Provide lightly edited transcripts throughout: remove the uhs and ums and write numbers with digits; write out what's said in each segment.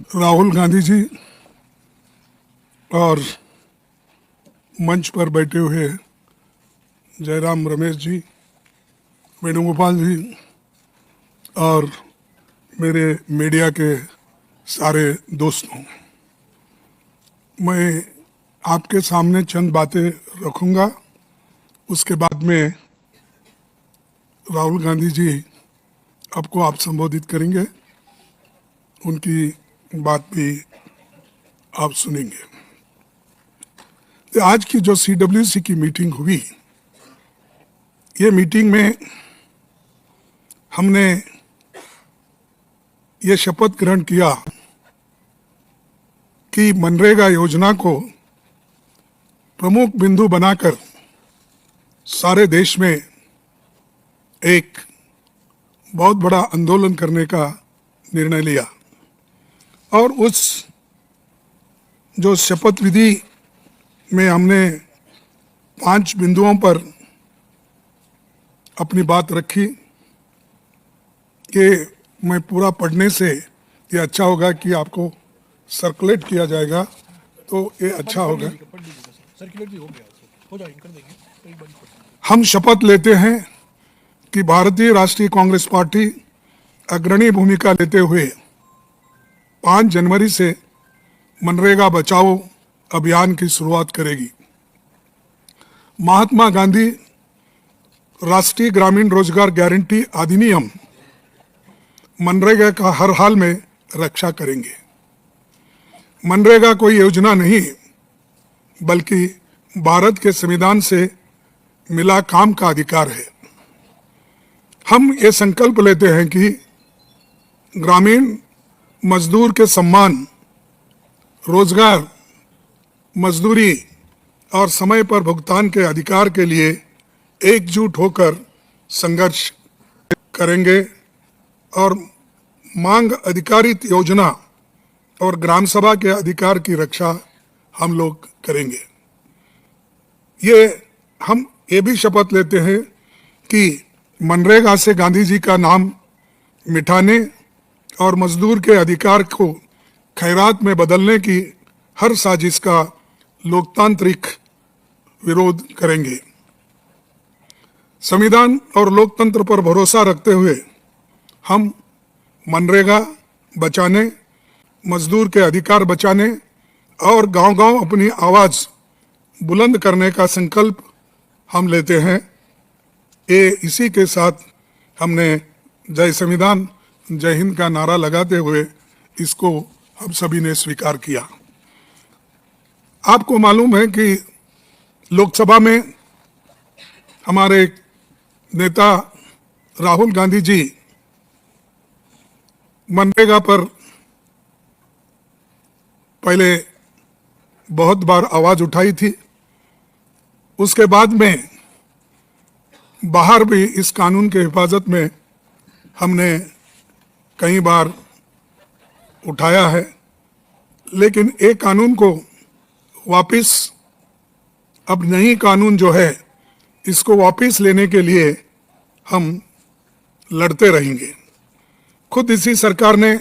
राहुल गांधी जी और मंच पर बैठे हुए जयराम रमेश जी, वेणुगोपाल जी और मेरे मीडिया के सारे दोस्तों, मैं आपके सामने चंद बातें रखूंगा। उसके बाद में राहुल गांधी जी आपको आप संबोधित करेंगे, उनकी बात भी आप सुनेंगे। आज की जो CWC की मीटिंग हुई, ये मीटिंग में हमने ये शपथ ग्रहण किया कि मनरेगा योजना को प्रमुख बिंदु बनाकर सारे देश में एक बहुत बड़ा आंदोलन करने का निर्णय लिया। और उस जो शपथ विधि में हमने 5 बिंदुओं पर अपनी बात रखी कि मैं पूरा पढ़ने से ये अच्छा होगा कि आपको सर्कुलेट किया जाएगा, तो ये अच्छा होगा। हम शपथ लेते हैं कि भारतीय राष्ट्रीय कांग्रेस पार्टी अग्रणी भूमिका लेते हुए 5 जनवरी से मनरेगा बचाओ अभियान की शुरुआत करेगी। महात्मा गांधी राष्ट्रीय ग्रामीण रोजगार गारंटी अधिनियम मनरेगा का हर हाल में रक्षा करेंगे। मनरेगा कोई योजना नहीं, बल्कि भारत के संविधान से मिला काम का अधिकार है। हम ये संकल्प लेते हैं कि ग्रामीण मजदूर के सम्मान, रोजगार, मजदूरी और समय पर भुगतान के अधिकार के लिए एकजुट होकर संघर्ष करेंगे और मांग आधारित योजना और ग्राम सभा के अधिकार की रक्षा हम लोग करेंगे। हम ये भी शपथ लेते हैं कि मनरेगा से गांधी जी का नाम मिटाने और मजदूर के अधिकार को खैरात में बदलने की हर साजिश का लोकतांत्रिक विरोध करेंगे। संविधान और लोकतंत्र पर भरोसा रखते हुए हम मनरेगा बचाने, मजदूर के अधिकार बचाने और गांव-गांव अपनी आवाज बुलंद करने का संकल्प हम लेते हैं। इसी के साथ हमने जय संविधान जय हिंद का नारा लगाते हुए इसको हम सभी ने स्वीकार किया। आपको मालूम है कि लोकसभा में हमारे नेता राहुल गांधी जी मनरेगा पर पहले बहुत बार आवाज उठाई थी। उसके बाद में बाहर भी इस कानून के हिफाजत में हमने कई बार उठाया है, लेकिन एक कानून को वापस, अब नई कानून जो है इसको वापस लेने के लिए हम लड़ते रहेंगे। खुद इसी सरकार ने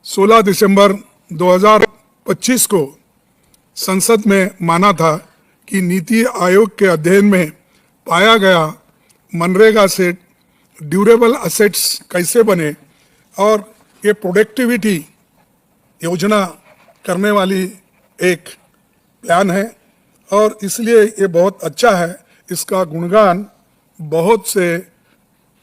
16 दिसंबर 2025 को संसद में माना था कि नीति आयोग के अध्ययन में पाया गया मनरेगा से ड्यूरेबल असेट्स कैसे बने और ये प्रोडक्टिविटी योजना करने वाली एक प्लान है और इसलिए ये बहुत अच्छा है। इसका गुणगान बहुत से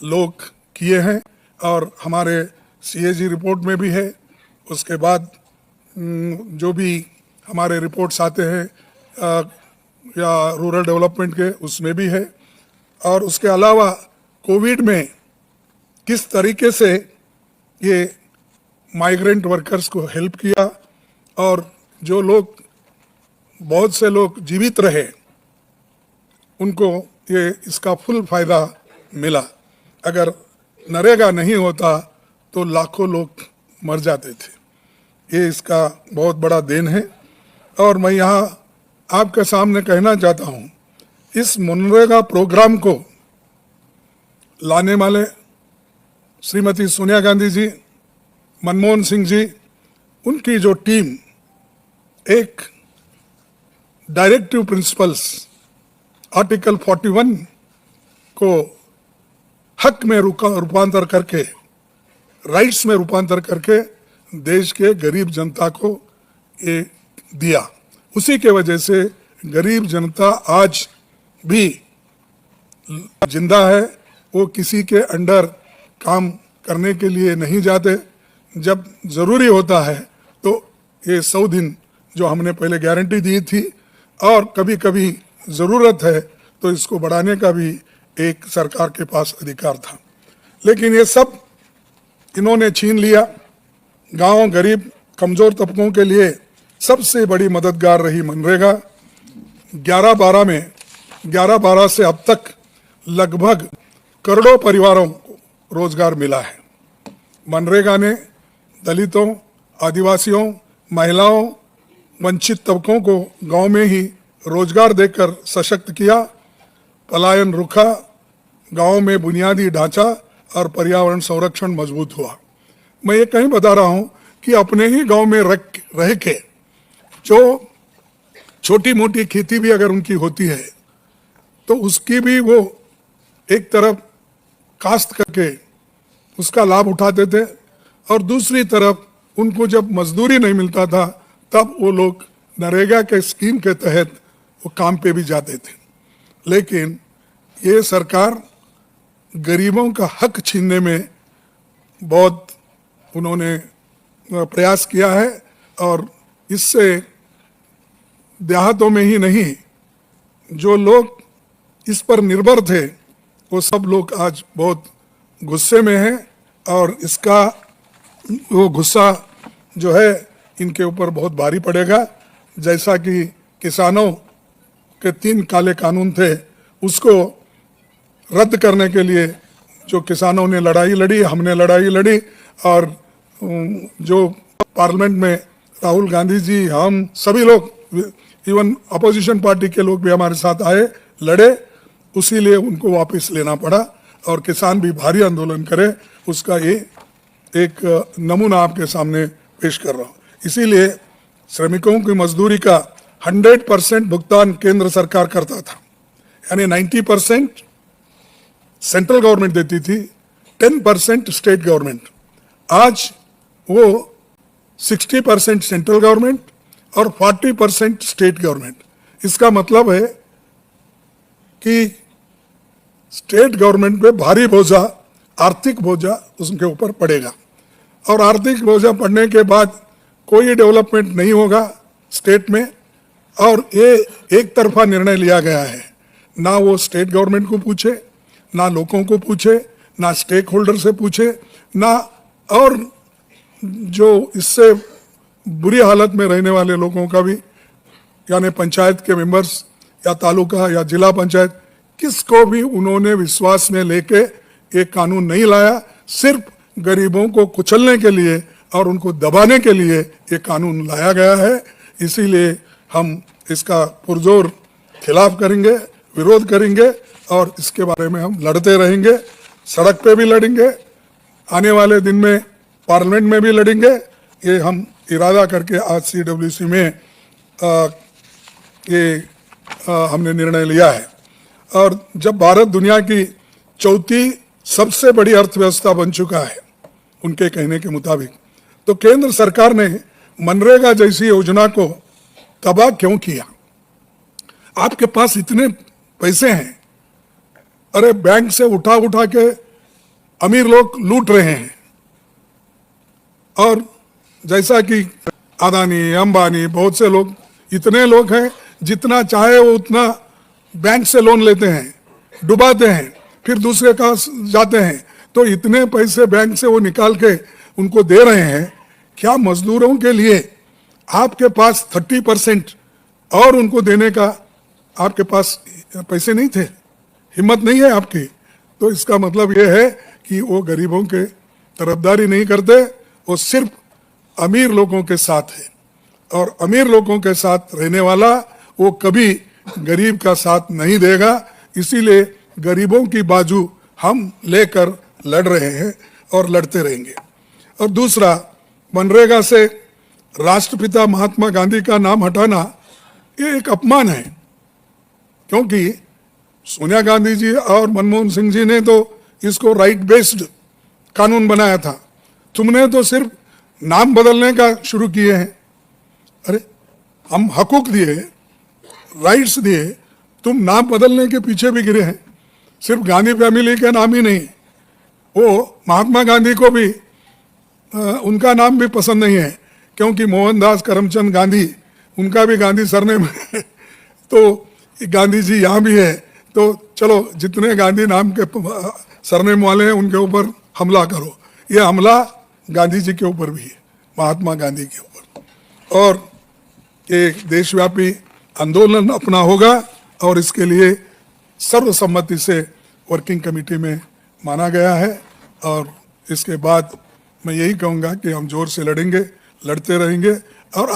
लोग किए हैं और हमारे CAG रिपोर्ट में भी है। उसके बाद जो भी हमारे रिपोर्ट्स आते हैं या रूरल डेवलपमेंट के, उसमें भी है। और उसके अलावा कोविड में किस तरीके से ये माइग्रेंट वर्कर्स को हेल्प किया और जो लोग, बहुत से लोग जीवित रहे, उनको ये इसका फुल फायदा मिला। अगर नरेगा नहीं होता तो लाखों लोग मर जाते थे। ये इसका बहुत बड़ा देन है। और मैं यहाँ आपके सामने कहना चाहता हूँ, इस मनरेगा प्रोग्राम को लाने वाले श्रीमती सोनिया गांधी जी, मनमोहन सिंह जी, उनकी जो टीम एक डायरेक्टिव प्रिंसिपल्स आर्टिकल 41 को हक में रूपांतर करके, राइट्स में रूपांतर करके देश के गरीब जनता को ये दिया। उसी के वजह से गरीब जनता आज भी जिंदा है। वो किसी के अंडर काम करने के लिए नहीं जाते। जब ज़रूरी होता है तो ये 100 दिन जो हमने पहले गारंटी दी थी, और कभी कभी ज़रूरत है तो इसको बढ़ाने का भी एक सरकार के पास अधिकार था, लेकिन ये सब इन्होंने छीन लिया। गांव, गरीब, कमज़ोर तबकों के लिए सबसे बड़ी मददगार रही मनरेगा। 11-12 से अब तक लगभग करोड़ों परिवारों को रोजगार मिला है। मनरेगा ने दलितों, आदिवासियों, महिलाओं, वंचित तबकों को गांव में ही रोजगार देकर सशक्त किया, पलायन रुका, गांव में बुनियादी ढांचा और पर्यावरण संरक्षण मजबूत हुआ। मैं ये कहीं बता रहा हूं कि अपने ही गांव में रह के जो छोटी मोटी खेती भी अगर उनकी होती है तो उसकी भी वो एक तरफ काश्त करके उसका लाभ उठाते थे, और दूसरी तरफ उनको जब मजदूरी नहीं मिलता था तब वो लोग नरेगा के स्कीम के तहत वो काम पे भी जाते थे। लेकिन ये सरकार गरीबों का हक छीनने में बहुत उन्होंने प्रयास किया है, और इससे देहातों में ही नहीं, जो लोग इस पर निर्भर थे वो सब लोग आज बहुत गुस्से में हैं, और इसका वो गुस्सा जो है इनके ऊपर बहुत भारी पड़ेगा। जैसा कि किसानों के 3 काले कानून थे, उसको रद्द करने के लिए जो किसानों ने लड़ाई लड़ी, हमने लड़ाई लड़ी, और जो पार्लियामेंट में राहुल गांधी जी, हम सभी लोग, इवन अपोजिशन पार्टी के लोग भी हमारे साथ आए, लड़े, उसी लिए उनको वापस लेना पड़ा, और किसान भी भारी आंदोलन करे। उसका ये एक नमूना आपके सामने पेश कर रहा हूँ। इसीलिए श्रमिकों की मजदूरी का 100% भुगतान केंद्र सरकार करता था, यानी 90% सेंट्रल गवर्नमेंट देती थी, 10% स्टेट गवर्नमेंट। आज वो 60% सेंट्रल गवर्नमेंट और 40% स्टेट गवर्नमेंट। इसका मतलब है कि स्टेट गवर्नमेंट पे भारी बोझा, आर्थिक बोझा उसके ऊपर पड़ेगा, और आर्थिक बोझा पड़ने के बाद कोई डेवलपमेंट नहीं होगा स्टेट में। और ये एक तरफा निर्णय लिया गया है, ना वो स्टेट गवर्नमेंट को पूछे, ना लोगों को पूछे, ना स्टेक होल्डर से पूछे, ना और जो इससे बुरी हालत में रहने वाले लोगों का भी, यानी पंचायत के मेंबर्स या तालुका या जिला पंचायत, किसको भी उन्होंने विश्वास में लेके एक कानून नहीं लाया। सिर्फ गरीबों को कुचलने के लिए और उनको दबाने के लिए ये कानून लाया गया है। इसीलिए हम इसका पुरजोर खिलाफ करेंगे, विरोध करेंगे, और इसके बारे में हम लड़ते रहेंगे। सड़क पे भी लड़ेंगे, आने वाले दिन में पार्लियामेंट में भी लड़ेंगे। ये हम इरादा करके आज CWC में हमने निर्णय लिया है। और जब भारत दुनिया की 4थी सबसे बड़ी अर्थव्यवस्था बन चुका है उनके कहने के मुताबिक, तो केंद्र सरकार ने मनरेगा जैसी योजना को तबाह क्यों किया? आपके पास इतने पैसे हैं, अरे बैंक से उठा उठा के अमीर लोग लूट रहे हैं, और जैसा कि अदानी, अंबानी, बहुत से लोग, इतने लोग हैं, जितना चाहे वो उतना बैंक से लोन लेते हैं, डुबाते हैं, फिर दूसरे का जाते हैं, तो इतने पैसे बैंक से वो निकाल के उनको दे रहे हैं। क्या मजदूरों के लिए आपके पास 30% और उनको देने का आपके पास पैसे नहीं थे, हिम्मत नहीं है आपकी? तो इसका मतलब ये है कि वो गरीबों के तरफदारी नहीं करते, वो सिर्फ अमीर लोगों के साथ है, और अमीर लोगों के साथ रहने वाला वो कभी गरीब का साथ नहीं देगा। इसीलिए गरीबों की बाजू हम लेकर लड़ रहे हैं और लड़ते रहेंगे। और दूसरा, मनरेगा से राष्ट्रपिता महात्मा गांधी का नाम हटाना ये एक अपमान है, क्योंकि सोनिया गांधी जी और मनमोहन सिंह जी ने तो इसको राइट बेस्ड कानून बनाया था, तुमने तो सिर्फ नाम बदलने का शुरू किए हैं। अरे हम हकूक दिए, राइट्स दिए, तुम नाम बदलने के पीछे भी गिरे हैं। सिर्फ गांधी फैमिली के नाम ही नहीं, वो महात्मा गांधी को भी उनका नाम भी पसंद नहीं है, क्योंकि मोहनदास करमचंद गांधी, उनका भी गांधी सरनेम है। तो गांधी जी यहाँ भी है, तो चलो जितने गांधी नाम के सरनेम वाले हैं उनके ऊपर हमला करो। ये हमला गांधी जी के ऊपर भी है, महात्मा गांधी के ऊपर। और एक देशव्यापी आंदोलन अपना होगा और इसके लिए सर्वसम्मति से वर्किंग कमेटी में माना गया है। और इसके बाद मैं यही कहूँगा कि हम जोर से लड़ेंगे, लड़ते रहेंगे, और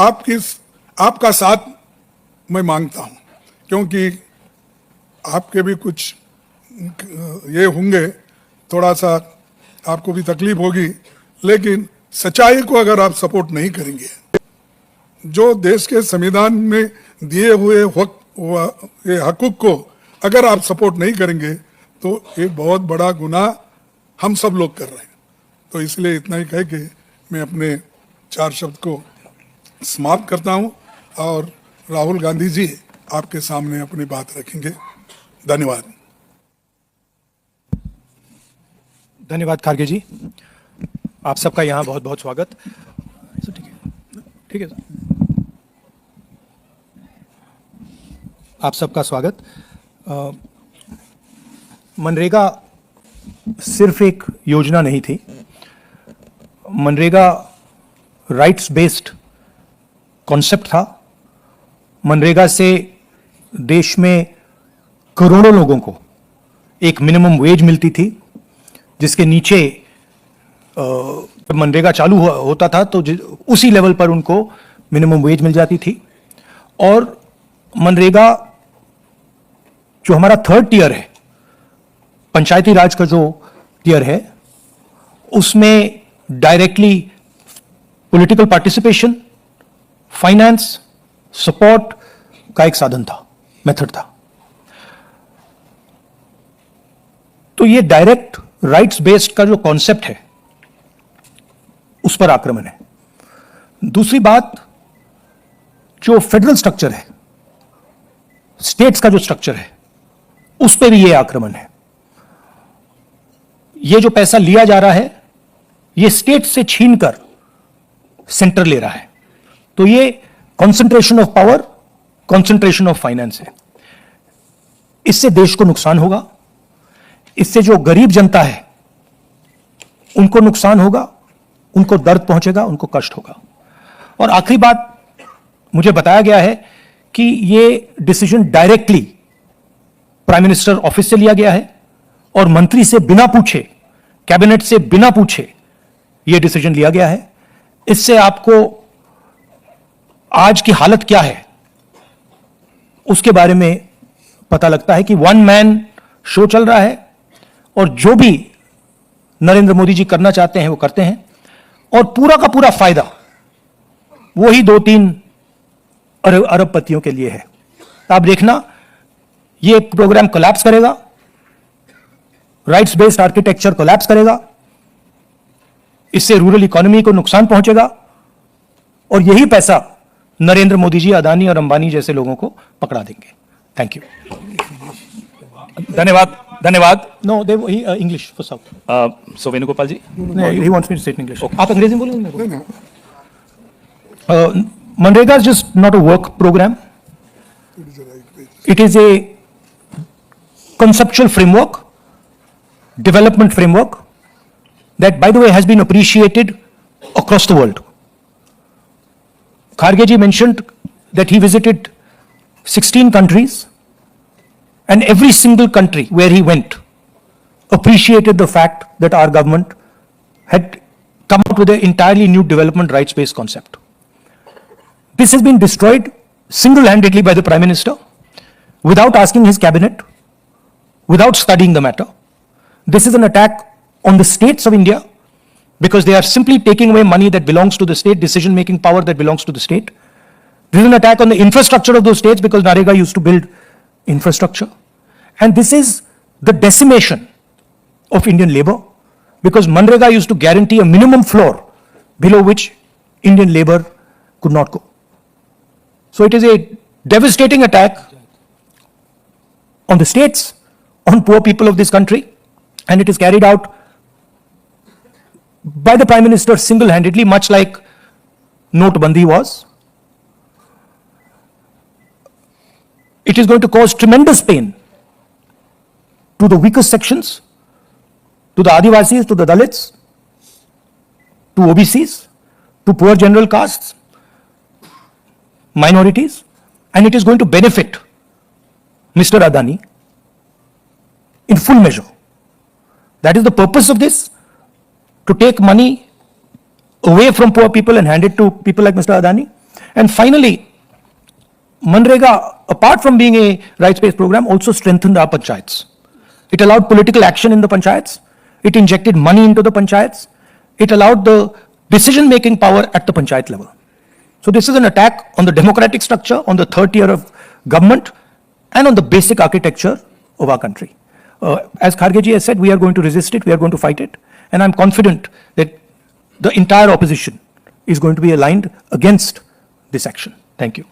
आपका साथ मैं मांगता हूँ, क्योंकि आपके भी कुछ ये होंगे, थोड़ा सा आपको भी तकलीफ होगी, लेकिन सच्चाई को अगर आप सपोर्ट नहीं करेंगे, जो देश के संविधान में दिए हुए हकूक को अगर आप सपोर्ट नहीं करेंगे, तो एक बहुत बड़ा गुनाह हम सब लोग कर रहे हैं। तो इसलिए इतना ही कह के मैं अपने 4 शब्द को समाप्त करता हूं, और राहुल गांधी जी आपके सामने अपनी बात रखेंगे। धन्यवाद। धन्यवाद खारगे जी, आप सबका यहाँ बहुत बहुत स्वागत। ठीक है सर, आप सबका स्वागत। मनरेगा सिर्फ एक योजना नहीं थी, मनरेगा राइट्स बेस्ड कॉन्सेप्ट था। मनरेगा से देश में करोड़ों लोगों को एक मिनिमम वेज मिलती थी, जिसके नीचे जब मनरेगा चालू होता था तो उसी लेवल पर उनको मिनिमम वेज मिल जाती थी। और मनरेगा जो हमारा 3rd टियर है, पंचायती राज का जो टियर है, उसमें directly political participation, finance, support का एक साधन था, मेथड था। तो ये डायरेक्ट राइट्स बेस्ड का जो कॉन्सेप्ट है, उस पर आक्रमण है। दूसरी बात, जो फेडरल स्ट्रक्चर है, स्टेट्स का जो स्ट्रक्चर है, उस पर भी ये आक्रमण है। ये जो पैसा लिया जा रहा है, ये स्टेट से छीनकर सेंटर ले रहा है। तो ये concentration of power, concentration of finance है। इससे देश को नुकसान होगा, इससे जो गरीब जनता है उनको नुकसान होगा, उनको दर्द पहुंचेगा, उनको कष्ट होगा। और आखिरी बात, मुझे बताया गया है कि ये decision directly prime minister office से लिया गया है और मंत्री से बिना पूछे, कैबिनेट से बिना पूछे यह डिसीजन लिया गया है। इससे आपको आज की हालत क्या है उसके बारे में पता लगता है कि 1 मैन शो चल रहा है, और जो भी नरेंद्र मोदी जी करना चाहते हैं वो करते हैं, और पूरा का पूरा फायदा वही 2-3 अरबपतियों के लिए है। आप देखना, ये प्रोग्राम कोलैप्स करेगा, राइट्स बेस्ड आर्किटेक्चर कोलैप्स करेगा, इससे रूरल इकोनॉमी को नुकसान पहुंचेगा, और यही पैसा नरेंद्र मोदी जी, अदानी और अंबानी जैसे लोगों को पकड़ा देंगे। Thank you. धन्यवाद, धन्यवाद। No they English for South. So Venugopal ji, he wants me to say in English. आप अंग्रेजी में बोलेंगे? MNREGA is just not a work programme, it is a conceptual framework, development framework that, by the way, has been appreciated across the world. Kharge ji mentioned that he visited 16 countries, and every single country where he went appreciated the fact that our government had come up with an entirely new development rights-based concept. This has been destroyed single-handedly by the Prime Minister without asking his cabinet, without studying the matter. This is an attack on the states of India. because they are simply taking away money that belongs to the state, decision-making power that belongs to the state. This is an attack on the infrastructure of those states because Narega used to build infrastructure. And this is the decimation of Indian labor because Manrega used to guarantee a minimum floor below which Indian labor could not go. So it is a devastating attack on the states, on poor people of this country, and it is carried out by the Prime Minister single-handedly, much like Notbandi was. It is going to cause tremendous pain to the weakest sections, to the Adivasis, to the Dalits, to OBCs, to poor general castes, minorities, and it is going to benefit Mr. Adani in full measure. That is the purpose of this, to take money away from poor people and hand it to people like Mr. Adani. And finally, Manrega, apart from being a rights-based program, also strengthened our panchayats. It allowed political action in the panchayats. It injected money into the panchayats. It allowed the decision-making power at the panchayat level. So this is an attack on the democratic structure, on the third tier of government, and on the basic architecture of our country. As Khargeji has said, we are going to resist it, we are going to fight it, and I'm confident that the entire opposition is going to be aligned against this action. Thank you.